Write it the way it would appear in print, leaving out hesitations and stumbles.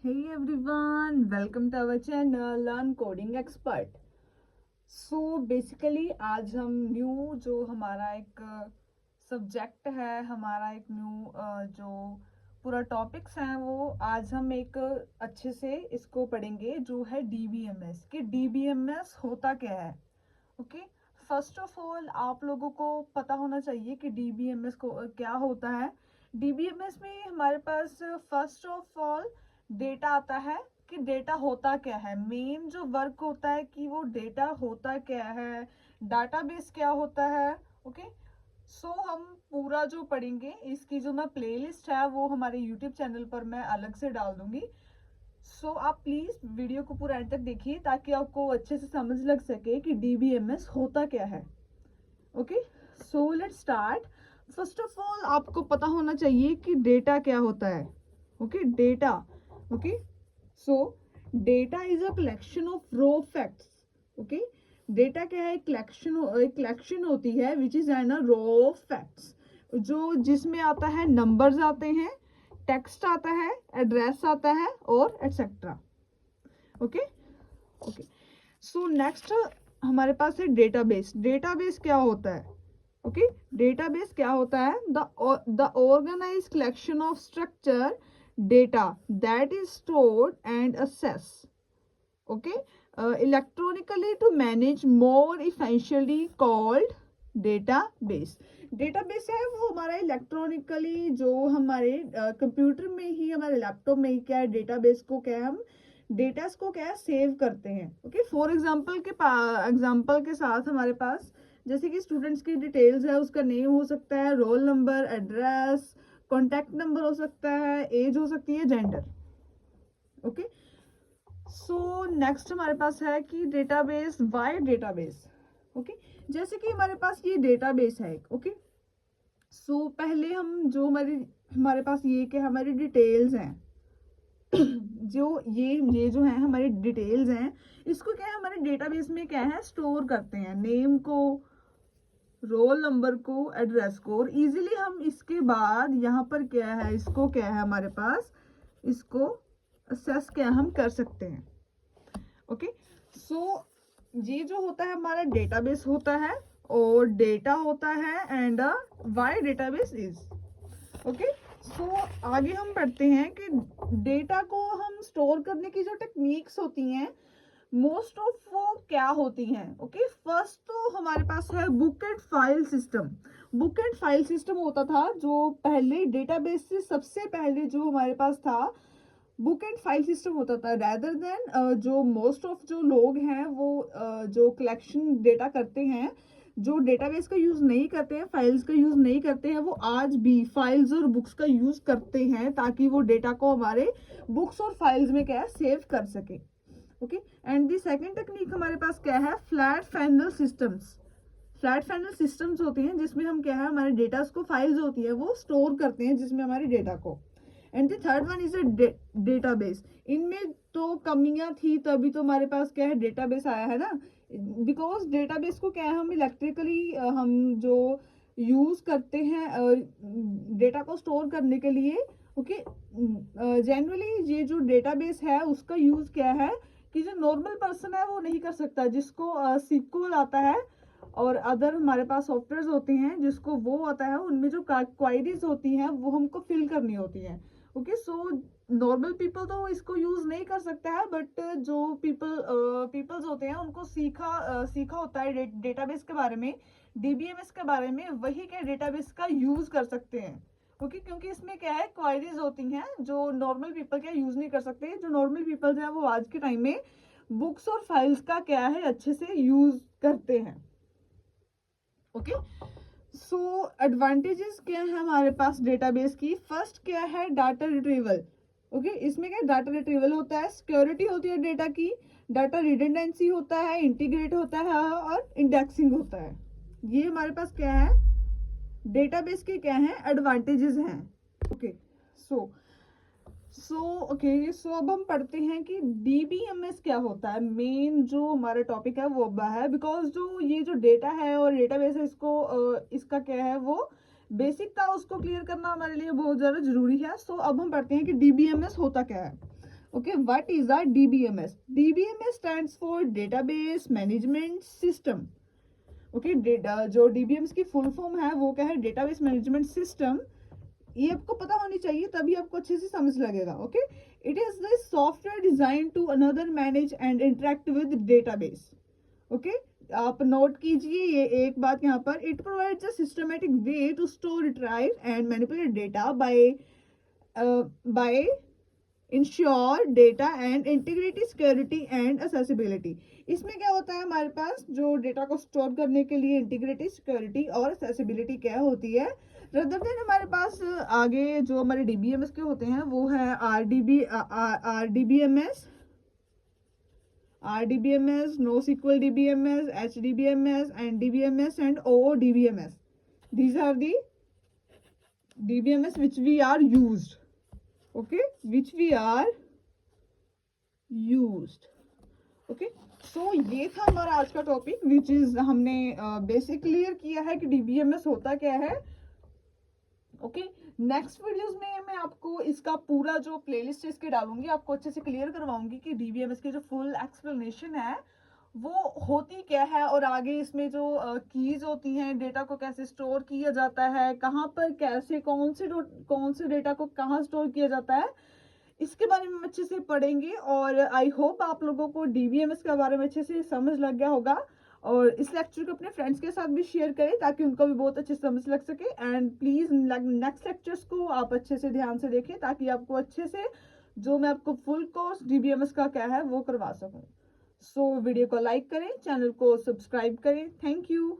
Hey everyone, welcome to our channel Learn Coding Expert. So basically आज हम new जो हमारा एक सब्जेक्ट है, हमारा एक न्यू जो पूरा टॉपिक्स हैं वो आज हम एक अच्छे से इसको पढ़ेंगे जो है DBMS कि DBMS होता क्या है. ओके, फर्स्ट ऑफ ऑल आप लोगों को पता होना चाहिए कि DBMS को क्या होता है. DBMS में हमारे पास फर्स्ट ऑफ ऑल डेटा आता है कि डेटा होता क्या है. मेन जो वर्क होता है कि वो डेटा होता क्या है, डाटाबेस क्या होता है. ओके, सो हम पूरा जो पढ़ेंगे इसकी जो मैं प्लेलिस्ट है वो हमारे यूट्यूब चैनल पर मैं अलग से डाल दूंगी. सो आप प्लीज वीडियो को पूरा एंड तक देखिए ताकि आपको अच्छे से समझ लग सके कि DBMS होता क्या है. Okay, so let's start. First of all आपको पता होना चाहिए कि डेटा क्या होता है. Okay, data. Okay, so data is a collection of raw facts. Okay, data क्या है? कलेक्शन होती है which is an a raw facts, जो जिसमें आता है नंबर्स आते हैं, टेक्स्ट आता है, एड्रेस आता है और etcetera. Okay okay, so next हमारे पास है डेटाबेस. डेटाबेस क्या होता है? ओके, डेटाबेस क्या होता है? The organised collection of structure data that is stored and accessed, okay, electronically to manage more efficiently called database. Database है वो हमारा इलेक्ट्रॉनिकली जो हमारे कंप्यूटर में ही, हमारे लैपटॉप में ही क्या है, डेटाबेस को क्या है, हम डेटास को क्या है सेव करते हैं. ओके, फॉर एग्जांपल के साथ हमारे पास जैसे कि स्टूडेंट्स की डिटेल्स है, उसका नेम हो सकता है, roll number, address, contact number हो सकता है, एज हो सकती है, जेंडर. ओके, सो नेक्स्ट हमारे पास है कि डेटाबेस. Y database? ओके, जैसे कि हमारे पास ये डेटाबेस है. ओके, सो पहले हम जो हमारे पास ये कि हमारी डिटेल्स हैं जो ये जो है हमारी डिटेल्स हैं, इसको क्या है हमारे डेटाबेस में क्या है स्टोर करते हैं, नेम को, रोल नंबर को, एड्रेस को. और इजीली हम इसके बाद यहाँ पर क्या है, इसको क्या है हमारे पास, इसको असेस क्या हम कर सकते हैं. ओके, सो ये जो होता है हमारा डेटाबेस होता है और डेटा होता है and why database is. Okay, so आगे हम पढ़ते हैं कि डेटा को हम स्टोर करने की जो टेक्निक्स होती हैं मोस्ट ऑफ वो क्या होती हैं. ओके, फर्स्ट तो हमारे पास है book and file system. Book and file system होता था जो पहले डेटाबेस से सबसे पहले जो हमारे पास था, बुक एंड फाइल सिस्टम होता था. रैदर देन जो मोस्ट ऑफ जो लोग हैं वो जो कलेक्शन डेटा करते हैं, जो डेटाबेस का यूज नहीं करते हैं, फाइल्स का यूज नहीं करते हैं, वो आज भी फाइल्स और बुक्स का यूज करते हैं ताकि वो डेटा को हमारे बुक्स और फाइल्स में क्या है सेव कर सके. Okay, and the second technique हमारे पास क्या है, flat final systems. Flat final systems होते हैं जिसमें हम क्या है हमारे डेटा को, फाइल्स होती है वो स्टोर करते हैं जिसमें हमारे डेटा को. And the third one is a database. इनमें तो कमियां थी तभी तो हमारे पास क्या है डेटाबेस आया है ना, बिकॉज डेटाबेस को क्या है हम इलेक्ट्रिकली हम जो यूज करते हैं डेटा को स्टोर करने के लिए. ओके, जनरली ये जो डेटाबेस है उसका यूज क्या है कि जो नॉर्मल पर्सन है वो नहीं कर सकता, जिसको SQL आता है और अदर हमारे पास सॉफ्टवेयर होते हैं जिसको वो आता है, उनमें जो क्वायरीज होती हैं वो हमको फिल करनी होती हैं. ओके, सो नॉर्मल पीपल तो इसको यूज नहीं कर सकता है, बट जो पीपल्स होते हैं उनको सीखा होता है डेटाबेस के बारे में, DBMS के बारे में, वही क्या डेटाबेस का यूज कर सकते हैं. ओके, क्योंकि इसमें क्या है क्वायरीज होती हैं जो नॉर्मल पीपल क्या यूज नहीं कर सकते. जो नॉर्मल पीपल हैं वो आज के टाइम में बुक्स और फाइल्स का क्या है अच्छे से यूज करते हैं. ओके, सो एडवांटेजेस क्या है हमारे पास डेटाबेस की. फर्स्ट क्या है, डाटा रिट्रीवल. ओके, इसमें क्या डाटा रिट्रीवल होता है, सिक्योरिटी होती है डेटा की, डाटा रिडंडेंसी होता है, इंटीग्रेट होता है और इंडेक्सिंग होता है. ये हमारे पास क्या है डेटाबेस के क्या है एडवांटेजेस हैं. ओके, सो अब हम पढ़ते हैं कि DBMS क्या होता है. मेन जो हमारा टॉपिक है वो अब है, बिकॉज जो ये जो डेटा है और डेटाबेस है इसका क्या है वो बेसिक था, उसको क्लियर करना हमारे लिए बहुत ज़्यादा जरूरी है. सो अब हम पढ़ते हैं कि DBMS होता क्या है. Okay, what is a DBMS? DBMS stands for Database Management System. Okay जो DBMS की फुल फॉर्म है वो क्या है, डेटाबेस मैनेजमेंट सिस्टम। ये आपको पता होनी चाहिए, तभी आपको अच्छे से समझ लगेगा। Okay, it is the software design to another manage and interact with database. Okay, आप नोट कीजिए ये एक बात यहाँ पर, it provides a systematic way to store, retrieve and manipulate data by ensure data and integrity, security and accessibility. इसमें क्या होता है, हमारे पास जो डेटा को स्टोर करने के लिए इंटीग्रिटी, सिक्योरिटी और एक्सेसिबिलिटी क्या होती है। रदर देन हमारे पास आगे जो हमारे डीबीएमएस के होते हैं वो है RDBMS, no SQL DBMS, HDBMS and DBMS and ODBMS. These are the DBMS which we are used. Okay, which we are used. Okay, so ये था हमारा आज का टॉपिक, विच इज हमने बेसिक क्लियर किया है कि डीबीएमएस होता क्या है। ओके, नेक्स्ट वीडियोस में मैं आपको इसका पूरा जो प्लेलिस्ट है इसके डालूंगी, आपको अच्छे से क्लियर करवाऊंगी कि डीबीएमएस की जो फुल एक्सप्लेनेशन है वो होती क्या है, और आगे इसमें जो कीज होती हैं, डेटा को कैसे स्टोर किया जाता है, कहाँ पर कैसे कौन से डेटा को कहाँ स्टोर किया जाता है, इसके बारे में हम अच्छे से पढ़ेंगे। और आई होप आप लोगों को डीबीएमएस के बारे में अच्छे से समझ लग गया होगा, और इस लेक्चर को अपने फ्रेंड्स के साथ भी शेयर करें ताकि उनको भी बहुत अच्छे से समझ लग सके। एंड प्लीज नेक्स्ट लेक्चर्स को आप अच्छे से ध्यान से देखें ताकि आपको अच्छे से जो मैं आपको फुल कोर्स डीबीएमएस का क्या है वो करवा सकूं। सो वीडियो को लाइक करें, चैनल को सब्सक्राइब करें। Thank you.